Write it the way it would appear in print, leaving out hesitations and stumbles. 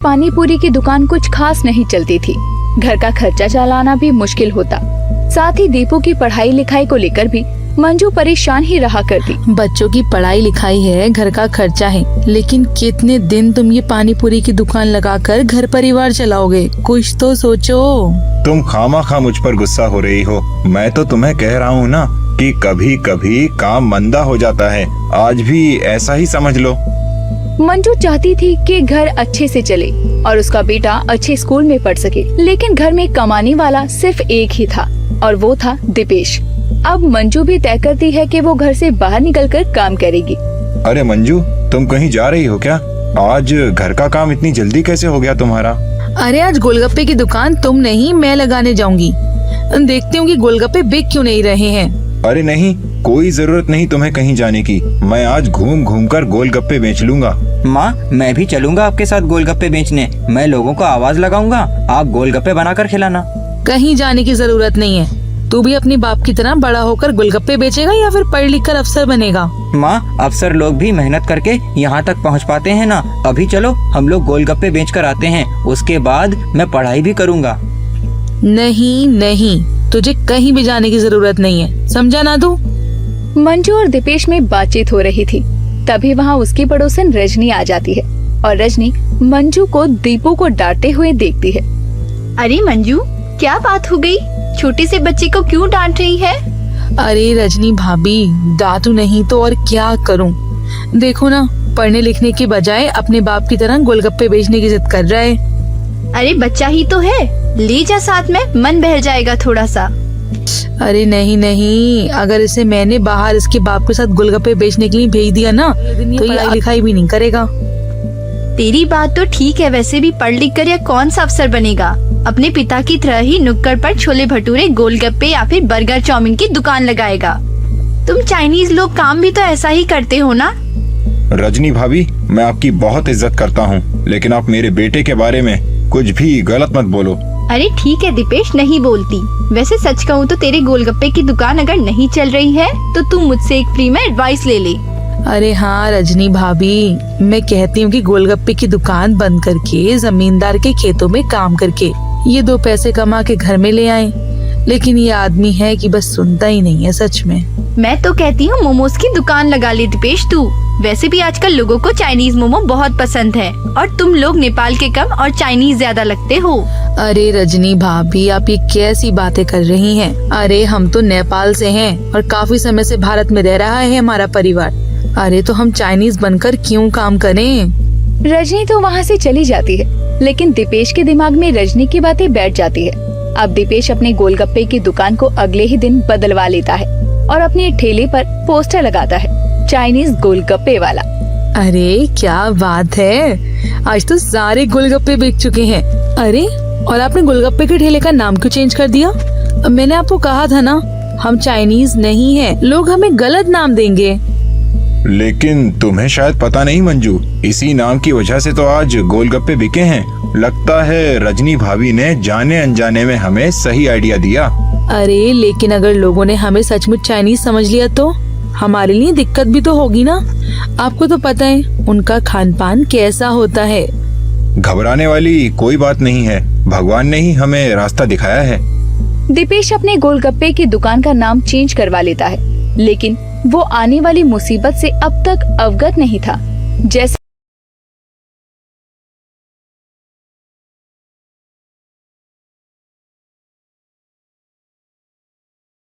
पानी पूरी की दुकान कुछ खास नहीं चलती थी। घर का खर्चा चलाना भी मुश्किल होता। साथ ही दीपू की पढ़ाई लिखाई को लेकर भी मंजू परेशान ही रहा करती। बच्चों की पढ़ाई लिखाई है, घर का खर्चा है, लेकिन कितने दिन तुम ये पानी पूरी की दुकान लगाकर घर परिवार चलाओगे? कुछ तो सोचो। तुम खामा मुझ पर गुस्सा हो रही हो। मैं तो तुम्हें कह रहा हूँ ना कि कभी कभी काम मंदा हो जाता है। आज भी ऐसा ही समझ लो। मंजू चाहती थी कि घर अच्छे से चले और उसका बेटा अच्छे स्कूल में पढ़ सके, लेकिन घर में कमाने वाला सिर्फ एक ही था और वो था दीपेश। अब मंजू भी तय करती है कि वो घर से बाहर निकलकर काम करेगी। अरे मंजू, तुम कहीं जा रही हो क्या? आज घर का काम इतनी जल्दी कैसे हो गया तुम्हारा? अरे आज गोलगप्पे की दुकान तुम नहीं, मैं लगाने जाऊंगी। देखती हूँ कि गोलगप्पे बिक क्यों नहीं रहे हैं। अरे नहीं, कोई जरूरत नहीं तुम्हें कहीं जाने की। मैं आज घूम घूम कर गोलगप्पे बेच लूंगा। माँ, मैं भी चलूंगा आपके साथ गोलगप्पे बेचने। मैं लोगों को आवाज लगाऊंगा, आप गोलगप्पे बनाकर खिलाना। कहीं जाने की जरूरत नहीं है। तू भी अपनी बाप की तरह बड़ा होकर गोलगप्पे बेचेगा या फिर पढ़ लिख कर अफसर बनेगा? माँ, अफसर लोग भी मेहनत करके यहाँ तक पहुँच पाते हैं ना। अभी चलो हम लोग गोलगप्पे बेच कर आते हैं, उसके बाद मैं पढ़ाई भी करूँगा। नहीं नहीं, तुझे कहीं भी जाने की जरूरत नहीं है, समझा ना तू? मंजू और दीपेश में बातचीत हो रही थी। तभी वहाँ उसकी पड़ोसन रजनी आ जाती है और रजनी मंजू को दीपू को डांटते हुए देखती है। अरे मंजू, क्या बात हो गई? छोटे से बच्चे को क्यों डांट रही है? अरे रजनी भाभी, दादू नहीं तो और क्या करूं? देखो ना, पढ़ने लिखने के बजाय अपने बाप की तरह गोलगप्पे बेचने की जिद कर रहा है। अरे बच्चा ही तो है, ले जा साथ में, मन बहल जाएगा थोड़ा सा। अरे नहीं नहीं, अगर इसे मैंने बाहर इसके बाप के साथ गोलगप्पे बेचने के लिए भेज दिया ना तो ये पढ़ाई लिखाई भी नहीं करेगा। तेरी बात तो ठीक है, वैसे भी पढ़ लिख कर यह कौन सा अफसर बनेगा? अपने पिता की तरह ही नुक्कड़ पर छोले भटूरे, गोलगप्पे या फिर बर्गर चाउमीन की दुकान लगाएगा। तुम चाइनीज लोग काम भी तो ऐसा ही करते हो ना? रजनी भाभी, मैं आपकी बहुत इज्जत करता हूँ, लेकिन आप मेरे बेटे के बारे में कुछ भी गलत मत बोलो। अरे ठीक है दीपेश, नहीं बोलती। वैसे सच कहूँ तो तेरे गोलगप्पे की दुकान अगर नहीं चल रही है तो तू मुझसे एक फ्री में एडवाइस ले ले। अरे हाँ रजनी भाभी, मैं कहती हूँ कि गोलगप्पे की दुकान बंद करके जमींदार के खेतों में काम करके ये 2 पैसे कमा के घर में ले आए, लेकिन ये आदमी है कि बस सुनता ही नहीं है। सच में मैं तो कहती हूँ मोमोज की दुकान लगा ले दीपेश तू। वैसे भी आजकल लोगों को चाइनीज मोमो बहुत पसंद है और तुम लोग नेपाल के कम और चाइनीज ज्यादा लगते हो। अरे रजनी भाभी, आप ये कैसी बातें कर रही हैं? अरे हम तो नेपाल से हैं और काफी समय से भारत में रह रहा है हमारा परिवार। अरे तो हम चाइनीज बनकर क्यों काम करें? रजनी तो वहाँ से चली जाती है, लेकिन दीपेश के दिमाग में रजनी की बातें बैठ जाती है। अब दीपेश अपने गोलगप्पे की दुकान को अगले ही दिन बदलवा लेता है और अपने ठेले पर पोस्टर लगाता है, चाइनीज गोलगप्पे वाला। अरे क्या बात है, आज तो सारे गोलगप्पे बिक चुके हैं। अरे और आपने गोलगप्पे के ठेले का नाम क्यों चेंज कर दिया? मैंने आपको कहा था ना, हम चाइनीज नहीं हैं, लोग हमें गलत नाम देंगे। लेकिन तुम्हें शायद पता नहीं मंजू, इसी नाम की वजह से तो आज गोलगप्पे बिके हैं। लगता है रजनी भाभी ने जाने अनजाने में हमें सही आइडिया दिया। अरे लेकिन अगर लोगों ने हमें सचमुच चाइनीज समझ लिया तो हमारे लिए दिक्कत भी तो होगी ना। आपको तो पता है उनका खान पान कैसा होता है। घबराने वाली कोई बात नहीं है, भगवान ने ही हमें रास्ता दिखाया है। दीपेश अपने गोलगप्पे की दुकान का नाम चेंज करवा लेता है, लेकिन वो आने वाली मुसीबत से अब तक अवगत नहीं था। जैसे